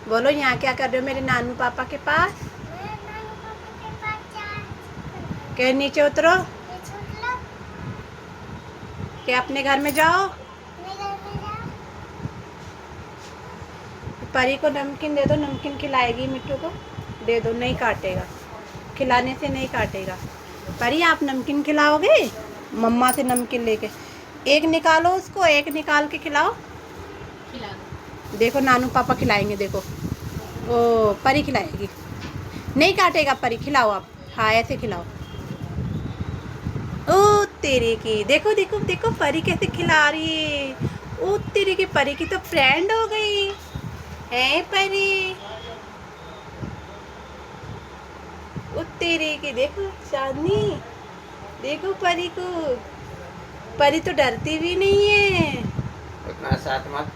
बोलो यहाँ क्या कर रहे हो मेरे नानू पापा के पास? के नीचे उतरो, के अपने घर में जाओ। परी को नमकीन दे दो, नमकीन खिलाएगी मिट्टू को। दे दो, नहीं काटेगा, खिलाने से नहीं काटेगा। परी आप नमकीन खिलाओगे? मम्मा से नमकीन लेके एक निकालो, उसको एक निकाल के खिलाओ। खिला देखो नानू पापा खिलाएंगे, देखो। ओ परी खिलाएगी, नहीं काटेगा परी, खिलाओ आप। हाँ ऐसे खिलाओ। ओ तेरे की, देखो देखो देखो परी कैसे खिला रही है। ओ तेरे की, परी की तो फ्रेंड हो गई है परी। ओ तेरे की, देखो चांदनी, देखो परी को। परी तो डरती भी नहीं है। उतना साथ मत